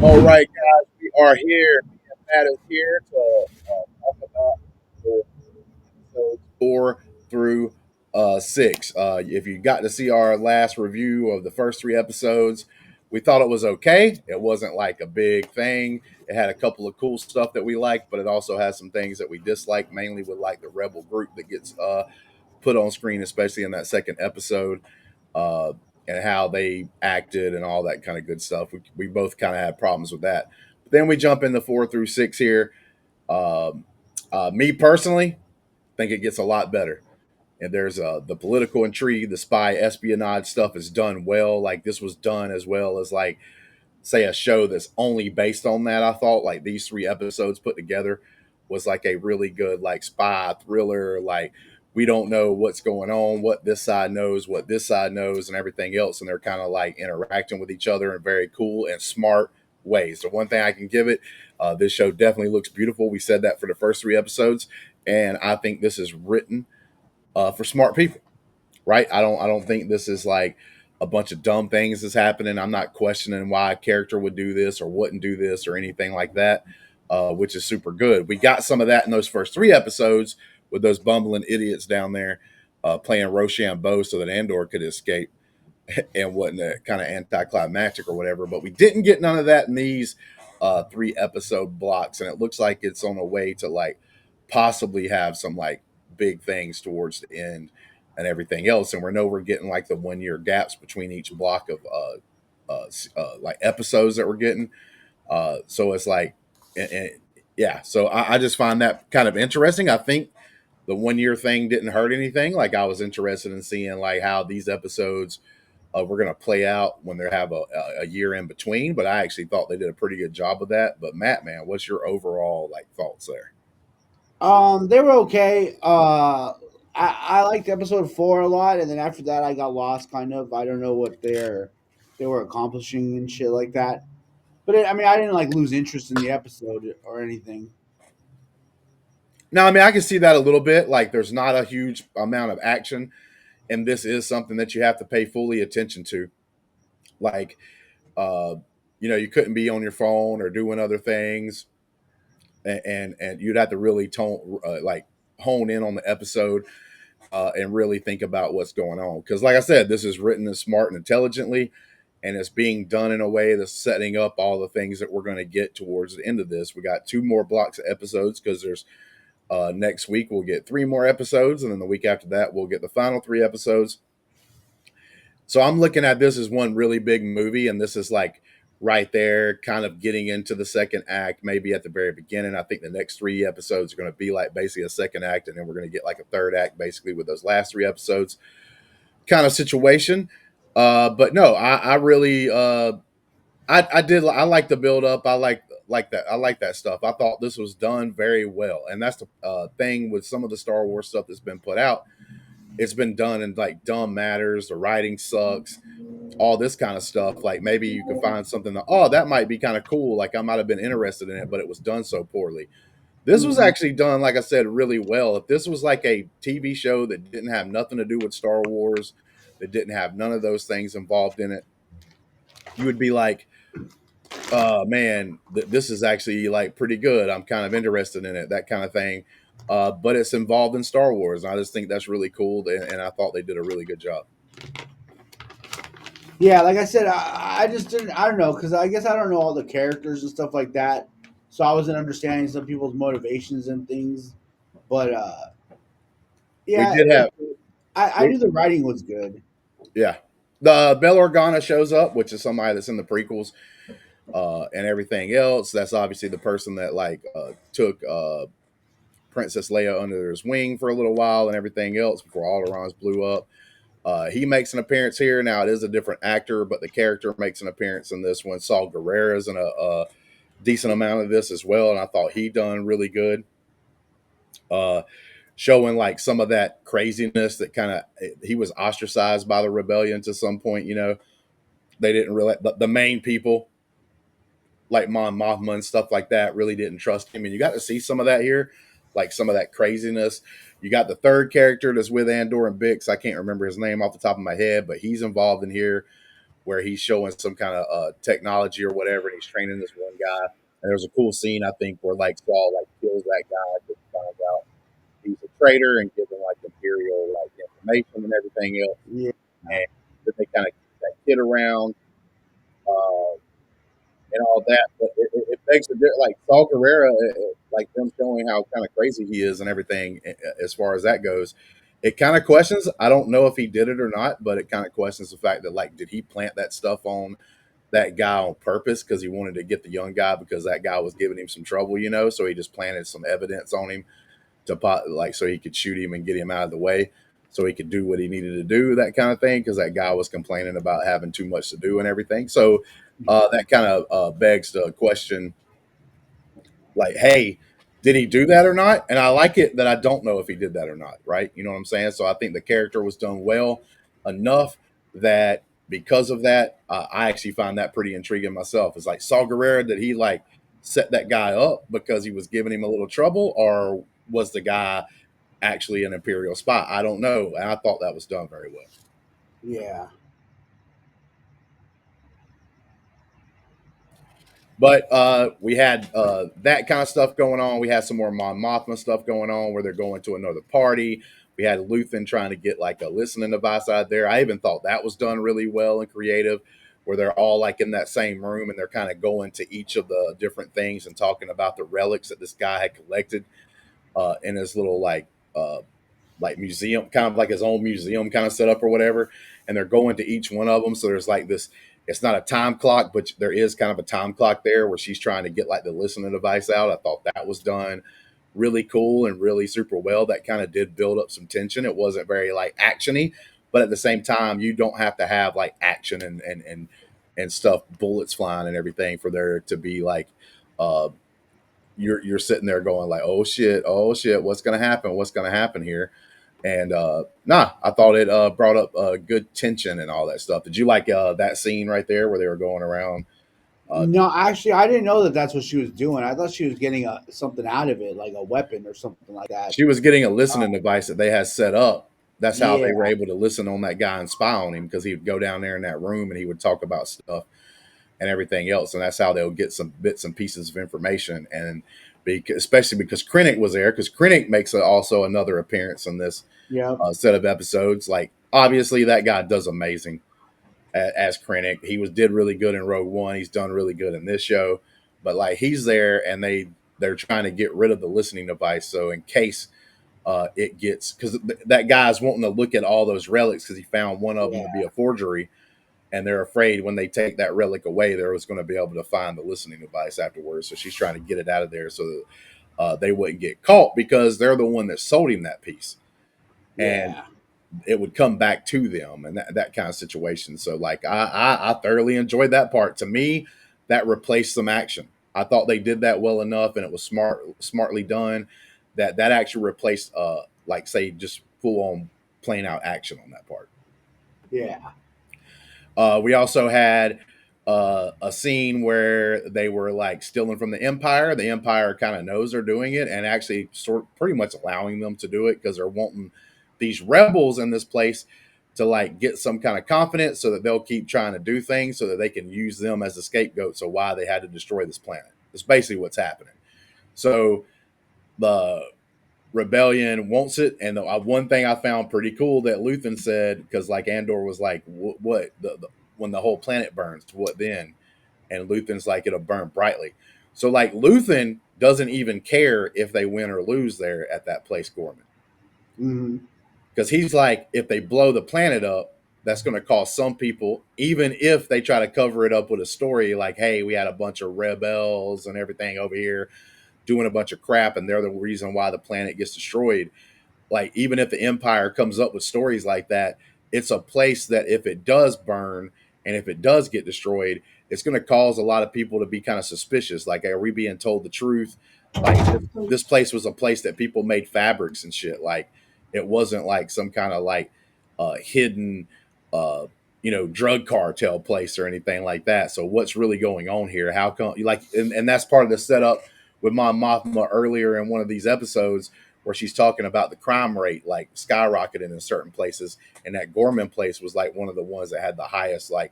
All right, guys, we are here. Me and Matt is here to talk about the episodes 4 through 6. If you got to see our last review of the first 3 episodes, we thought it was okay. It wasn't like a big thing. It had a couple of cool stuff that we liked, but it also has some things that we disliked, mainly with like the rebel group that gets put on screen, especially in that second episode. Uh, and how they acted and all that kind of good stuff. We both kind of had problems with that. But then we jump into 4 through 6 here. Um, me personally, think it gets a lot better. And there's the political intrigue, the spy espionage stuff is done well. Like this was done as well as like say a show that's only based on that. I thought like these 3 episodes put together was like a really good like spy thriller. Like we don't know what's going on, what this side knows, what this side knows, and everything else, and they're kind of like interacting with each other in very cool and smart ways. The one thing I can give it, this show definitely looks beautiful. We said that for the first 3 episodes, and I think this is written for smart people, right? I don't think this is like a bunch of dumb things that's happening. I'm not questioning why a character would do this or wouldn't do this or anything like that, which is super good. We got some of that in those first 3 episodes with those bumbling idiots down there playing Rochambeau so that Andor could escape and wasn't kind of anticlimactic or whatever. But we didn't get none of that in these 3 episode blocks, and it looks like it's on a way to like possibly have some like big things towards the end and everything else. And we know we're getting like the 1 year gaps between each block of like episodes that we're getting. So it's like, and yeah. So I just find that kind of interesting. I think the 1 year thing didn't hurt anything. Like I was interested in seeing like how these episodes were going to play out when they have a year in between. But I actually thought they did a pretty good job of that. But Matt, man, what's your overall like thoughts there? They were okay. I liked episode 4 a lot, and then after that, I got lost. Kind of, I don't know what they were accomplishing and shit like that. But I mean, I didn't like lose interest in the episode or anything. Now, I mean, I can see that a little bit. Like, there's not a huge amount of action, and this is something that you have to pay fully attention to. Like, uh, you couldn't be on your phone or doing other things, and you'd have to really like hone in on the episode and really think about what's going on. Because, like I said, this is written as smart and intelligently, and it's being done in a way that's setting up all the things that we're going to get towards the end of this. We got 2 more blocks of episodes because there's next week we'll get 3 more episodes, and then the week after that we'll get the final 3 episodes. So I'm looking at this as one really big movie, and this is like right there, kind of getting into the second act, maybe at the very beginning. I think the next 3 episodes are going to be like basically a second act, and then we're going to get like a third act basically with those last 3 episodes kind of situation. But no, I really I did I like the build up. I like that stuff. I thought this was done very well, and that's the thing with some of the Star Wars stuff that's been put out. It's been done in like dumb matters. The writing sucks, all this kind of stuff. Like maybe you could find something that that might be kind of cool. Like I might have been interested in it, but it was done so poorly. This was Hmm. actually done, like I said, really well. If this was like a TV show that didn't have nothing to do with Star Wars, that didn't have none of those things involved in it, you would be like, man, this is actually like pretty good. I'm kind of interested in it, that kind of thing. But it's involved in Star Wars. And I just think that's really cool, and I thought they did a really good job. Yeah, like I said, I just didn't. I don't know because I guess I don't know all the characters and stuff like that, so I wasn't understanding some people's motivations and things. But We yeah, did have, I we, knew the writing was good. yeah, the Bell Organa shows up, which is somebody that's in the prequels and everything else. That's obviously the person that like took Princess Leia under his wing for a little while and everything else before Alderaan's blew up. He makes an appearance here. Now it is a different actor, but the character makes an appearance in this one. Saul Guerrera's in a decent amount of this as well, and I thought he done really good. Uh, Showing like some of that craziness that kind of he was ostracized by the rebellion to some point. They didn't really the main people like Mon Mothma and stuff like that really didn't trust him, and you got to see some of that here, like some of that craziness. You got the third character that's with Andor and Bix. I can't remember his name off the top of my head, but he's involved in here where he's showing some kind of technology or whatever, and he's training this one guy. And there's a cool scene I think where like Saul like kills that guy because he finds out he's a traitor and gives him like imperial like information and everything else. Yeah. And then they kind of keep that kid around. Uh, and all that. But it begs the like Saul Guerrero, like them showing how kind of crazy he is and everything as far as that goes. It kind of questions. I don't know if he did it or not, but it kind of questions the fact that like, did he plant that stuff on that guy on purpose because he wanted to get the young guy because that guy was giving him some trouble, you know? So he just planted some evidence on him to like so he could shoot him and get him out of the way so he could do what he needed to do, that kind of thing, because that guy was complaining about having too much to do and everything. So that kind of begs the question, like, hey, did he do that or not? And I like it that I don't know if he did that or not, right? You know what I'm saying? So I think the character was done well enough that because of that, I actually find that pretty intriguing myself. It's like Saw Gerrera, did he like set that guy up because he was giving him a little trouble, or was the guy actually an Imperial spy? I don't know. And I thought that was done very well. Yeah. But we had that kind of stuff going on. We had some more Mon Mothma stuff going on where they're going to another party. We had Luthen trying to get like a listening device out there. I even thought that was done really well and creative, where they're all like in that same room and they're kind of going to each of the different things and talking about the relics that this guy had collected in his little like museum, kind of like his own museum kind of setup or whatever. And they're going to each one of them. So there's like this, it's not a time clock, but there is kind of a time clock there where she's trying to get like the listening device out. I thought that was done really cool and really super well. That kind of did build up some tension. It wasn't very like actiony, but at the same time, you don't have to have like action and stuff, bullets flying and everything for there to be like uh you're sitting there going like, oh shit, what's gonna happen? What's gonna happen here? And nah, I thought it brought up good tension and all that stuff. Did you like that scene right there where they were going around? No, actually, I didn't know that that's what she was doing. I thought she was getting something out of it, like a weapon or something like that. She was getting a listening device that they had set up. That's how Yeah, they were able to listen on that guy and spy on him, because he would go down there in that room and he would talk about stuff and everything else, and that's how they'll get some bits and pieces of information. And especially because Krennic was there, because Krennic makes also another appearance in this yeah, set of episodes. Like obviously that guy does amazing as Krennic. He did really good in Rogue One. He's done really good in this show, but like he's there and they're trying to get rid of the listening device. So in case it gets, because that guy's wanting to look at all those relics because he found one of them yeah, to be a forgery, and they're afraid when they take that relic away, they're going to be able to find the listening device afterwards. So she's trying to get it out of there so that they wouldn't get caught, because they're the one that sold him that piece. And yeah, it would come back to them, and that kind of situation. So like I thoroughly enjoyed that part. To me, that replaced some action. I thought they did that well enough, and it was smartly done. That actually replaced like say just full on plain out action on that part. yeah, We also had a scene where they were like stealing from the Empire. The Empire kind of knows they're doing it and actually pretty much allowing them to do it because they're wanting these rebels in this place to like get some kind of confidence so that they'll keep trying to do things so that they can use them as a scapegoat. So why they had to destroy this planet. That's basically what's happening. So the rebellion wants it. And the one thing I found pretty cool that Luthen said, because like Andor was like, what when the whole planet burns, what then? And Luthen's like, it'll burn brightly. So like Luthen doesn't even care if they win or lose there at that place, Gorman, hmm, because he's like, if they blow the planet up, that's going to cost some people, even if they try to cover it up with a story like, hey, we had a bunch of rebels and everything over here doing a bunch of crap, and they're the reason why the planet gets destroyed. Like even if the Empire comes up with stories like that, it's a place that if it does burn and if it does get destroyed, it's going to cause a lot of people to be kind of suspicious. Like, are we being told the truth? Like this place was a place that people made fabrics and shit. Like it wasn't like some kind of like hidden uh drug cartel place or anything like that. So what's really going on here? How come like and that's part of the setup with Mon Mothma earlier in one of these episodes, where she's talking about the crime rate like skyrocketing in certain places, and that Gorman place was like one of the ones that had the highest like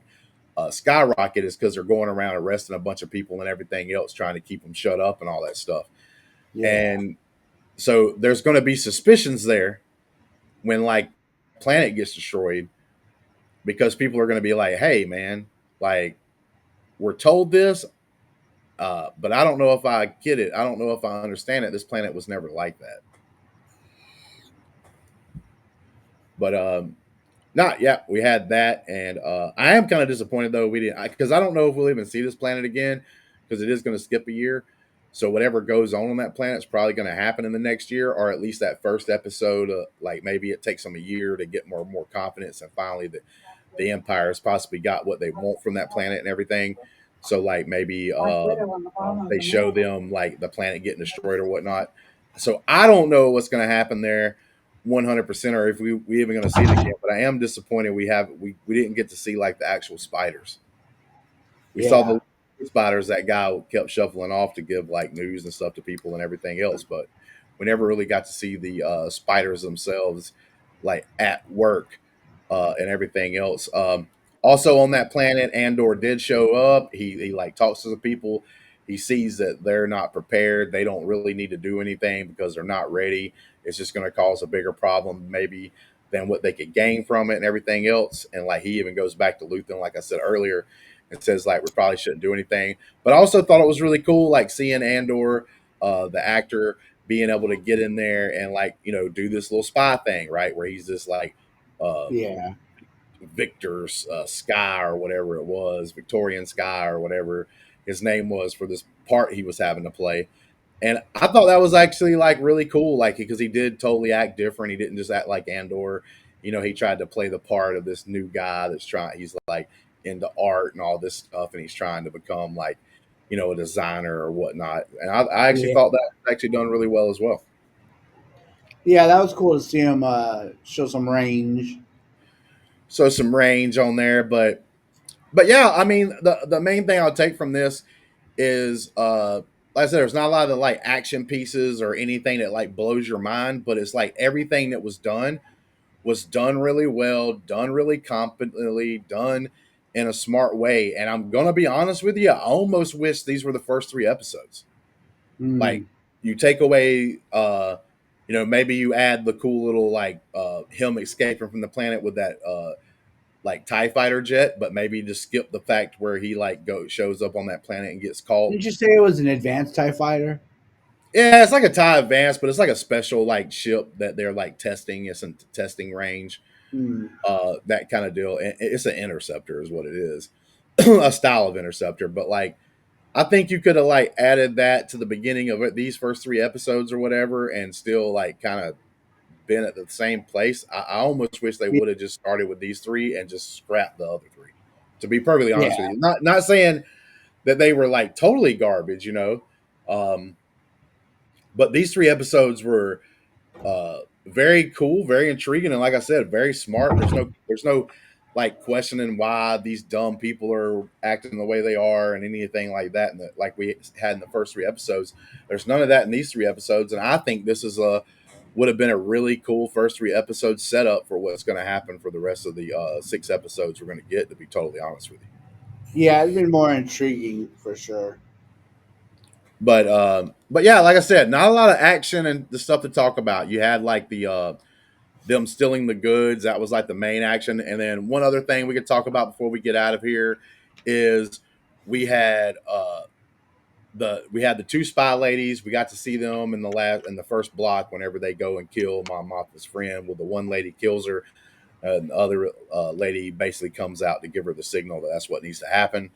skyrocket is because they're going around arresting a bunch of people and everything else, trying to keep them shut up and all that stuff. Yeah. And so there's going to be suspicions there when like planet gets destroyed, because people are going to be like, hey man, like we're told this, but I don't know if I get it. I don't know if I understand it. This planet was never like that. But not yet. We had that, and I am kind of disappointed though we didn't, because I don't know if we'll even see this planet again, because it is going to skip a year. So whatever goes on that planet is probably going to happen in the next year, or at least that first episode. Like maybe it takes them a year to get more confidence, and finally the Empire has possibly got what they want from that planet and everything. So like maybe they show them like the planet getting destroyed or whatnot. So I don't know what's going to happen there 100%, or if we even going to see it again. But I am disappointed we didn't get to see like the actual spiders. We saw Yeah. the spiders that guy kept shuffling off to give like news and stuff to people and everything else, but we never really got to see the spiders themselves like at work and everything else. Also on that planet, Andor did show up. He like talks to the people. He sees that they're not prepared. They don't really need to do anything because they're not ready. It's just going to cause a bigger problem maybe than what they could gain from it and everything else. And like he even goes back to Luthen, like I said earlier, and says like we probably shouldn't do anything. But I also thought it was really cool, like seeing Andor, the actor, being able to get in there and like do this little spy thing, right, where he's this like uh, Yeah. Victor's Sky or whatever it was, Victorian Sky or whatever his name was for this part he was having to play. And I thought that was actually like really cool, like because he did totally act different. He didn't just act like Andor. He tried to play the part of this new guy that's trying. He's like into art and all this stuff, and he's trying to become like a designer or whatnot. And I actually Yeah. thought that was actually done really well as well. Yeah, that was cool to see him show some range. So some range on there, but yeah, I mean the main thing I'll take from this is like I said, there's not a lot of like action pieces or anything that like blows your mind, but it's like everything that was done really well, done really competently, done in a smart way. And I'm gonna be honest with you, I almost wish these were the first three episodes. Like Mm. you take away maybe you add the cool little like him escaping from the planet with that like TIE fighter jet, but maybe just skip the fact where he like shows up on that planet and gets caught. Did you say it was an advanced TIE fighter? Yeah, it's like a TIE Advance, but it's like a special like ship that they're like testing. It's in testing range, Mm. that kind of deal. And it's an interceptor, is what it is, a style of interceptor. But like, I think you could have like added that to the beginning of these first three episodes or whatever, and still like kind of been at the same place. I almost wish they Yeah. would have just started with these three and just scrapped the other three. To be perfectly Yeah. honest with you, not saying that they were like totally garbage. Um, but these three episodes were very cool, very intriguing, and like I said, very smart. There's no like questioning why these dumb people are acting the way they are and anything like that. And like we had in the first three episodes, there's none of that in these three episodes. And I think this is a would have been a really cool first three episodes setup for what's going to happen for the rest of the six episodes we're going to get. To be totally honest with you. Yeah, it's been more intriguing for sure. But yeah, like I said, not a lot of action and the stuff to talk about. You had like the them stealing the goods. That was like the main action. And then one other thing we could talk about before we get out of here is we had the two spy ladies. We got to see them in the first block whenever they go and kill Mom Mothma's friend. Well, the one lady kills her, and the other lady basically comes out to give her the signal that that's what needs to happen.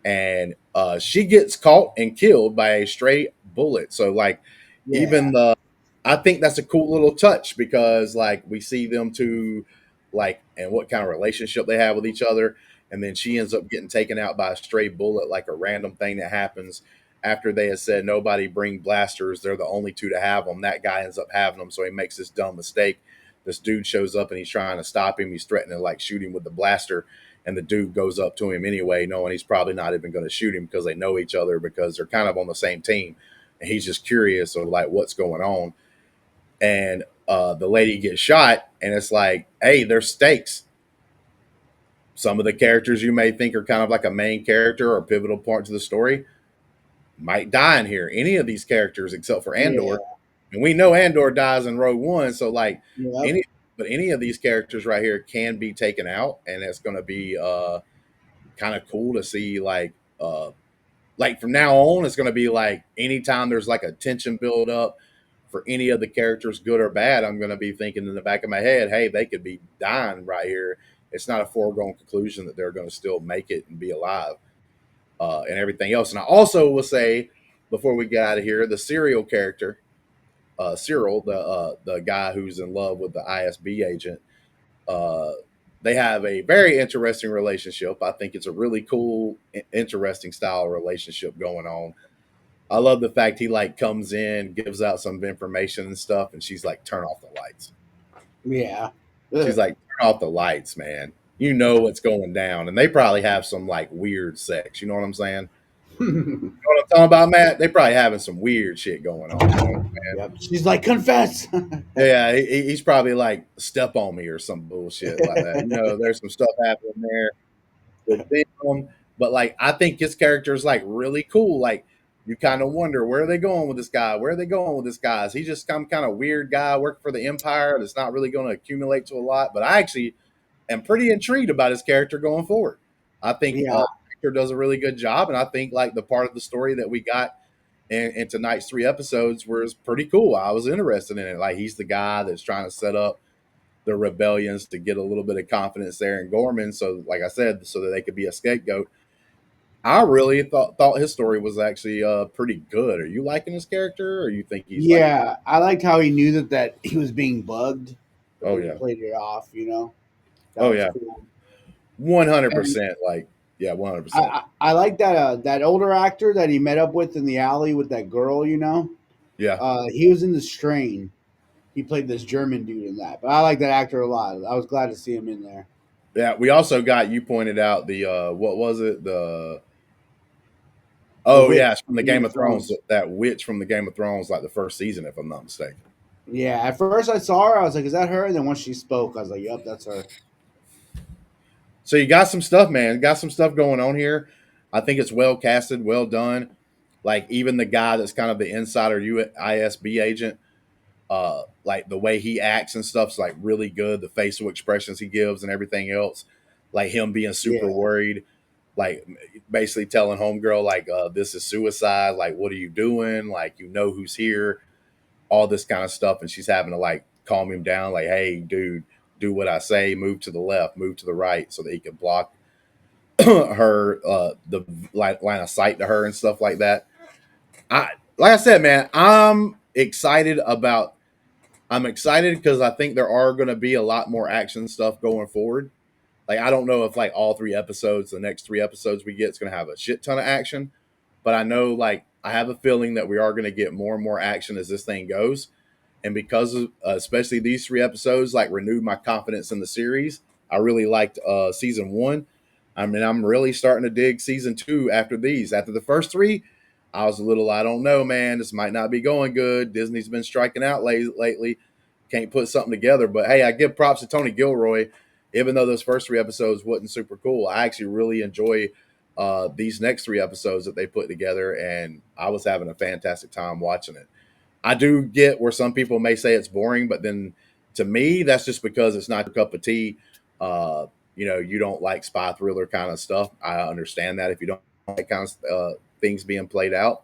And she gets caught and killed by a stray bullet. So like even Yeah. the I think that's a cool little touch because like we see them two like and what kind of relationship they have with each other, and then she ends up getting taken out by a stray bullet, like a random thing that happens after they had said nobody bring blasters, they're the only two to have them. That guy ends up having them, so he makes this dumb mistake. This dude shows up and he's trying to stop him. He's threatening to like shoot him with the blaster, and the dude goes up to him anyway, knowing he's probably not even going to shoot him because they know each other because they're kind of on the same team. And he's just curious of like what's going on. And the lady gets shot, and it's like, hey, there's stakes. some of the characters you may think are kind of like a main character or pivotal part to the story might die in here. Any of these characters except for Yeah. Andor, and we know Andor dies in Rogue One, so like Yep. any but any of these characters right here can be taken out, and it's going to be kind of cool to see like from now on, it's going to be like anytime there's like a tension build up for any of the characters, good or bad, I'm going to be thinking in the back of my head, hey, they could be dying right here. It's not a foregone conclusion that they're going to still make it and be alive and everything else. And I also will say, before we get out of here, the serial character, Cyril, the guy who's in love with the ISB agent, uh, they have a very interesting relationship. I think it's a really cool, interesting style relationship going on. I love the fact he like comes in, gives out some information and stuff, and she's like, "Turn off the lights." Yeah. She's like, "Turn off the lights, man. You know what's going down." And they probably have some like weird sex. You know what I'm saying? You know what I'm talking about, Matt? They probably having some weird shit going on. You know what I'm saying? Yep. She's like, confess. Yeah, he's probably like, "Step on me" or some bullshit like that. You know, there's some stuff happening there with them. But like, I think his character is like really cool. Like, you kind of wonder where are they going with this guy? Where are they going with this guy? Is he just some kind of weird guy working for the Empire that's not really going to accumulate to a lot? But I actually am pretty intrigued about his character going forward. I think Yeah. the actor does a really good job, and I think like the part of the story that we got in tonight's 3 episodes was pretty cool. I was interested in it. Like he's the guy that's trying to set up the rebellions to get a little bit of confidence there in Gorman. So, like I said, so that they could be a scapegoat. I really thought his story was actually pretty good. Are you liking his character, or you think he's like, Yeah. I liked how he knew that he was being bugged, but oh then he yeah, played it off, you know? That oh was yeah, cool. one hundred And percent, like yeah, 100%, I like that older actor that he met up with in the alley with that girl, you know? yeah, He was in The Strain. He played this German dude in that. But I like that actor a lot. I was glad to see him in there. yeah. We also got you pointed out the what was it the The oh yeah, witch it's from from the Game Game of of Thrones, Thrones. that witch from the Game of Thrones, like the first season, if I'm not mistaken. Yeah, at first I saw her, I was like, "Is that her?" And then once she spoke, I was like, "Yep, that's her." So you got some stuff, man. Got some stuff going on here. I think it's well casted, well done. Like even the guy that's kind of the insider ISB agent, like the way he acts and stuff's like really good. The facial expressions he gives and everything else, like him being super Yeah, worried, like basically telling homegirl like, "This is suicide. Like, what are you doing? Like, you know who's here." All this kind of stuff, and she's having to like calm him down, like, "Hey, dude, do what I say. Move to the left, move to the right," so that he can block her the line of sight to her and stuff like that. I like I said, man, I'm excited because I think there are going to be a lot more action stuff going forward. Like I don't know if like all 3 episodes, the next 3 episodes we get, is going to have a shit ton of action, but I know like I have a feeling that we are going to get more and more action as this thing goes. And because of especially these 3 episodes, like renewed my confidence in the series. I really liked season 1. I mean, I'm really starting to dig season 2 after these. After the first 3, I was a little, I don't know, man. This might not be going good. Disney's been striking out lately. Can't put something together. But hey, I give props to Tony Gilroy. Even though those first 3 episodes wasn't super cool, I actually really enjoy these next 3 episodes that they put together, and I was having a fantastic time watching it. I do get where some people may say it's boring, but then to me, that's just because it's not your cup of tea. Uh, you don't like spy thriller kind of stuff. I understand that if you don't like kind of things being played out,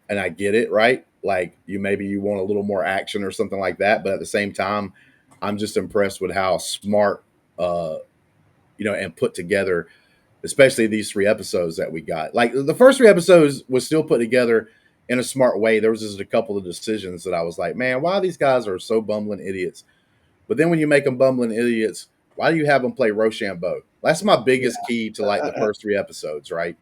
and I get it, right? Like maybe you want a little more action or something like that, but at the same time, I'm just impressed with how smart, uh, and put together, especially these 3 episodes that we got. Like the first 3 episodes was still put together in a smart way. There was just a couple of decisions that I was like, man, why these guys are so bumbling idiots? But then when you make them bumbling idiots, why do you have them play Rochambeau? That's my biggest key to like the first 3 episodes, right?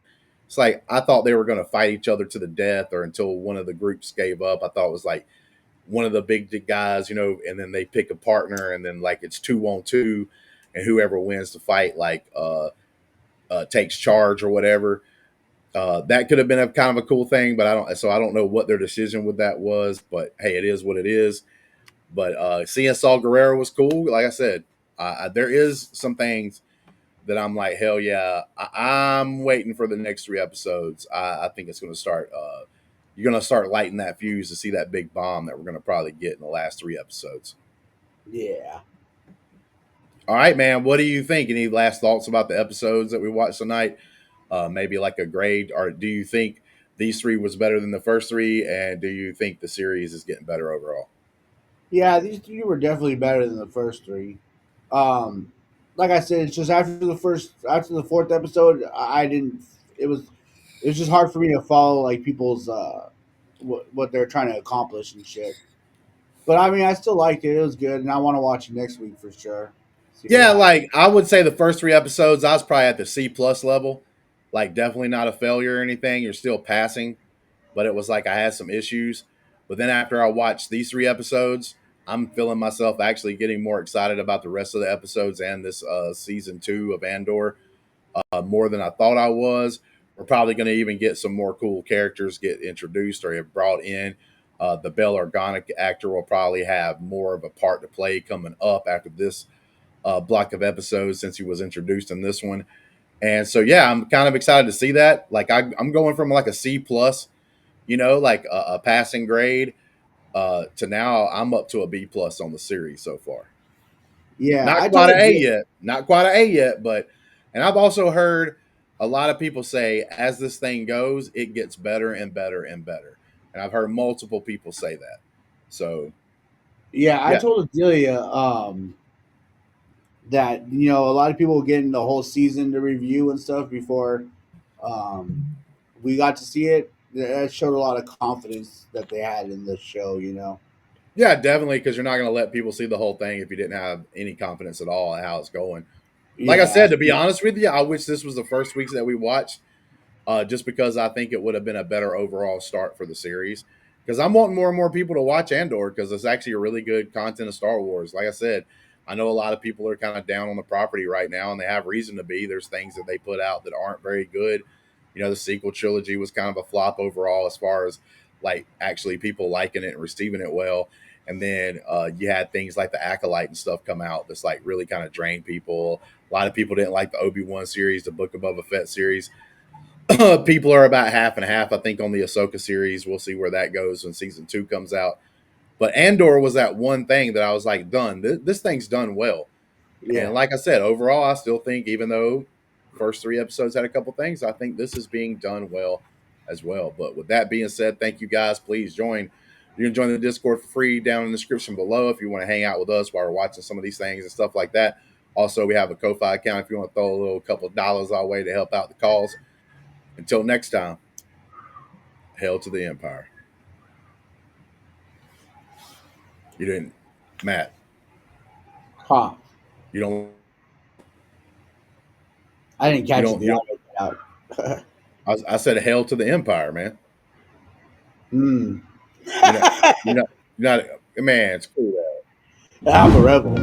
It's like I thought they were going to fight each other to the death or until one of the groups gave up. I thought it was like one of the big guys, and then they pick a partner and then like it's 2-on-2 and whoever wins the fight like takes charge or whatever. That could have been a kind of a cool thing, but I don't know what their decision with that was. But hey, it is what it is. But seeing Saul Guerrero was cool. Like I said, there is some things that I'm like, hell yeah, I'm waiting for the next 3 episodes. I think it's going to start. You're going to start lighting that fuse to see that big bomb that we're going to probably get in the last 3 episodes. Yeah. All right, man. What do you think? Any last thoughts about the episodes that we watched tonight? Maybe like a grade, or do you think these three was better than the first three? And do you think the series is getting better overall? Yeah, these three were definitely better than the first three. Um, like I said, it's just after the fourth episode, I didn't. It was just hard for me to follow like people's what they're trying to accomplish and shit. But I mean, I still liked it. It was good, and I want to watch it next week for sure. See what Yeah, happens. like I would say the first 3 episodes, I was probably at the C plus level. Like definitely not a failure or anything. You're still passing, but it was like I had some issues. But then after I watched these 3 episodes, I'm feeling myself actually getting more excited about the rest of the episodes and this season 2 of Andor more than I thought I was. We're probably going to even get some more cool characters get introduced or get brought in. The Bell Organa actor will probably have more of a part to play coming up after this block of episodes since he was introduced in this one. And so, yeah, I'm kind of excited to see that. Like, I'm going from like a C plus, like a passing grade, to now I'm up to a B plus on the series so far. Yeah, Not I quite told an A you. yet. Not quite an A yet, but and I've also heard a lot of people say as this thing goes, it gets better and better and better. And I've heard multiple people say that. So Yeah, I yeah, told Adelia that a lot of people were getting the whole season to review and stuff before um, we got to see it. That showed a lot of confidence that they had in the show. yeah, definitely because you're not going to let people see the whole thing if you didn't have any confidence at all in how it's going. Like I Yeah, said, to be honest with you, I wish this was the first weeks that we watched, just because I think it would have been a better overall start for the series. Because I'm wanting more and more people to watch Andor because it's actually a really good content of Star Wars. Like I said, I know a lot of people are kind of down on the property right now, and they have reason to be. There's things that they put out that aren't very good. The sequel trilogy was kind of a flop overall as far as like actually people liking it and receiving it well. And then you had things like the Acolyte and stuff come out that's like really kind of drained people. A lot of people didn't like the Obi-Wan series, the Book of Boba Fett series. People are about half and half, I think, on the Ahsoka series. We'll see where that goes when season 2 comes out. But Andor was that one thing that I was like, done. This thing's done well. And yeah, like I said, overall, I still think, even though first 3 episodes had a couple things, I think this is being done well as well. But with that being said, thank you guys. Please join. You can join the Discord for free down in the description below if you want to hang out with us while we're watching some of these things and stuff like that. Also, we have a Ko-Fi account if you want to throw a little couple of dollars our way to help out the cause. Until next time, hail to the Empire. You didn't, Matt. huh? You don't. I didn't You catch it. don't. The You don't. audio cut out. I said hail to the Empire, man. Hmm. You're not. You're not. You're not. Man, it's cool. I'm a rebel.